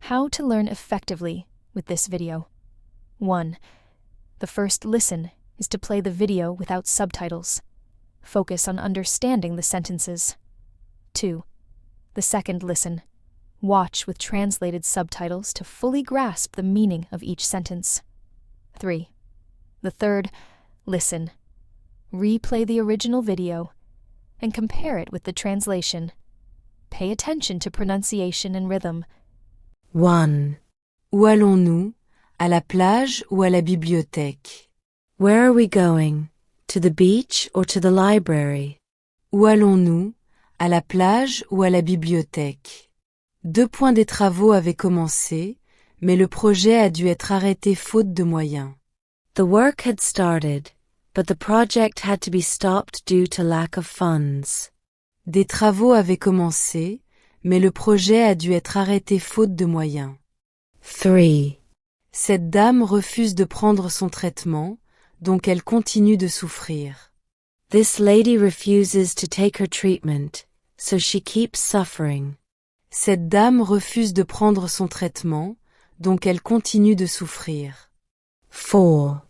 How to learn effectively with this video. 1. The first listen is to play the video without subtitles. Focus on understanding the sentences. 2. The second listen. Watch with translated subtitles to fully grasp the meaning of each sentence. 3. The third, listen. Replay the original video and compare it with the translation. Pay attention to pronunciation and rhythm. 1. Où allons-nous? À la plage ou à la bibliothèque? Where are we going? To the beach or to the library? Où allons-nous? À la plage ou à la bibliothèque? 2 points des travaux avaient commencé, mais le projet a dû être arrêté faute de moyens. The work had started, but the project had to be stopped due to lack of funds. Des travaux avaient commencé, mais le projet a dû être arrêté faute de moyens. 3. Cette dame refuse de prendre son traitement, donc elle continue de souffrir. This lady refuses to take her treatment, so she keeps suffering. Cette dame refuse de prendre son traitement, donc elle continue de souffrir. 4.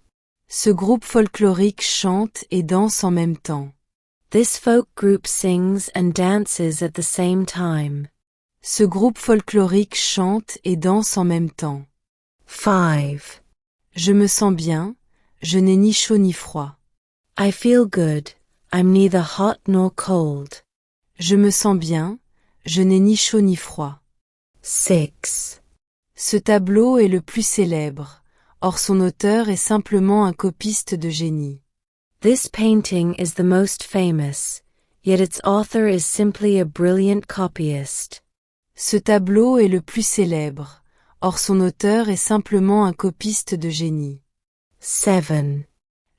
Ce groupe folklorique chante et danse en même temps. This folk group sings and dances at the same time. Ce groupe folklorique chante et danse en même temps. 5. Je me sens bien, je n'ai ni chaud ni froid. I feel good, I'm neither hot nor cold. Je me sens bien, je n'ai ni chaud ni froid. 6. Ce tableau est le plus célèbre, or son auteur est simplement un copiste de génie. This painting is the most famous, yet its author is simply a brilliant copyist. Ce tableau est le plus célèbre, or son auteur est simplement un copiste de génie. 7.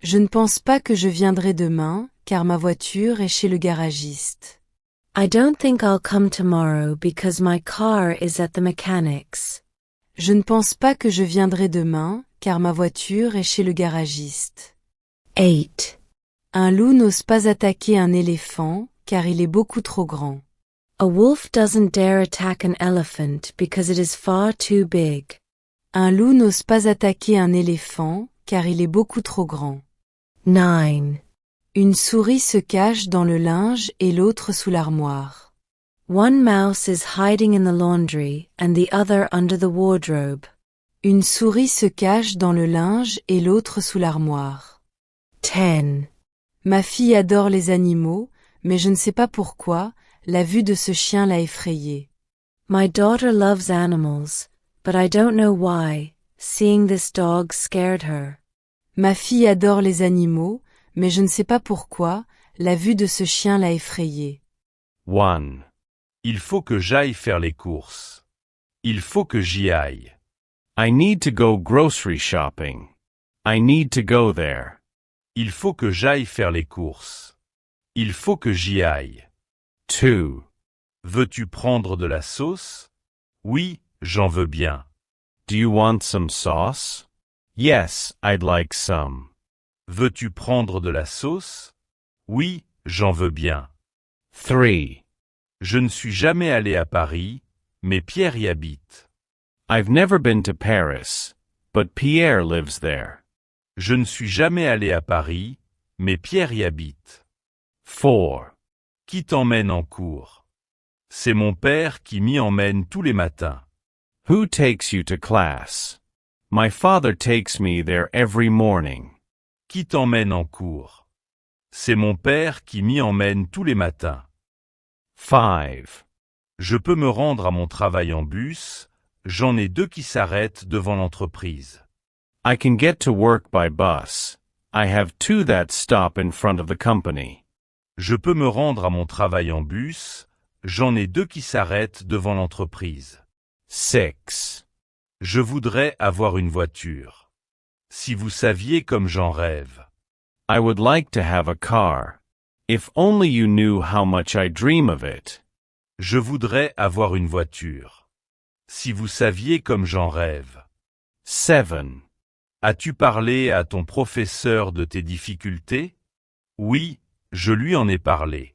Je ne pense pas que je viendrai demain, car ma voiture est chez le garagiste. I don't think I'll come tomorrow because my car is at the mechanic's. Je ne pense pas que je viendrai demain, car ma voiture est chez le garagiste. 8. Un loup n'ose pas attaquer un éléphant, car il est beaucoup trop grand. A wolf doesn't dare attack an elephant because it is far too big. Un loup n'ose pas attaquer un éléphant, car il est beaucoup trop grand. 9. Une souris se cache dans le linge et l'autre sous l'armoire. One mouse is hiding in the laundry and the other under the wardrobe. Une souris se cache dans le linge et l'autre sous l'armoire. 10. Ma fille adore les animaux, mais je ne sais pas pourquoi, la vue de ce chien l'a effrayée. My daughter loves animals, but I don't know why, seeing this dog scared her. Ma fille adore les animaux, mais je ne sais pas pourquoi, la vue de ce chien l'a effrayée. 1. Il faut que j'aille faire les courses. Il faut que j'y aille. I need to go grocery shopping. I need to go there. Il faut que j'aille faire les courses. Il faut que j'y aille. 2. Veux-tu prendre de la sauce? Oui, j'en veux bien. Do you want some sauce? Yes, I'd like some. Veux-tu prendre de la sauce? Oui, j'en veux bien. 3. Je ne suis jamais allé à Paris, mais Pierre y habite. I've never been to Paris, but Pierre lives there. Je ne suis jamais allé à Paris, mais Pierre y habite. 4. Qui t'emmène en cours? C'est mon père qui m'y emmène tous les matins. Who takes you to class? My father takes me there every morning. Qui t'emmène en cours? C'est mon père qui m'y emmène tous les matins. 5. Je peux me rendre à mon travail en bus, j'en ai 2 qui s'arrêtent devant l'entreprise. I can get to work by bus. I have 2 that stop in front of the company. Je peux me rendre à mon travail en bus, j'en ai 2 qui s'arrêtent devant l'entreprise. 6. Je voudrais avoir une voiture. Si vous saviez comme j'en rêve. I would like to have a car. If only you knew how much I dream of it. Je voudrais avoir une voiture. Si vous saviez comme j'en rêve. 7. As-tu parlé à ton professeur de tes difficultés? Oui, je lui en ai parlé.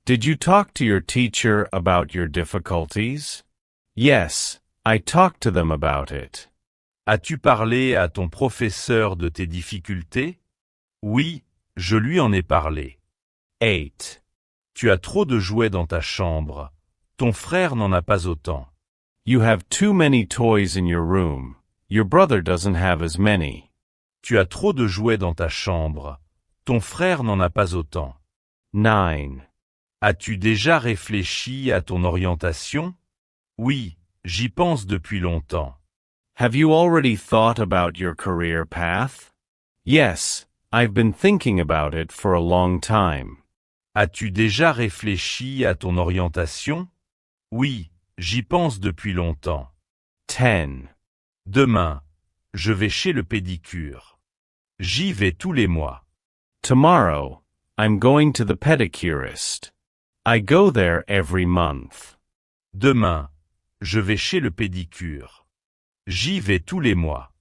Did you talk to your teacher about your difficulties? Yes, I talked to them about it. As-tu parlé à ton professeur de tes difficultés? Oui, je lui en ai parlé. 8. Tu as trop de jouets dans ta chambre. Ton frère n'en a pas autant. You have too many toys in your room. Your brother doesn't have as many. Tu as trop de jouets dans ta chambre. Ton frère n'en a pas autant. 9. As-tu déjà réfléchi à ton orientation? Oui, j'y pense depuis longtemps. Have you already thought about your career path? Yes, I've been thinking about it for a long time. As-tu déjà réfléchi à ton orientation? Oui, j'y pense depuis longtemps. 10. Demain, je vais chez le pédicure. J'y vais tous les mois. Tomorrow, I'm going to the pedicurist. I go there every month. Demain, je vais chez le pédicure. J'y vais tous les mois.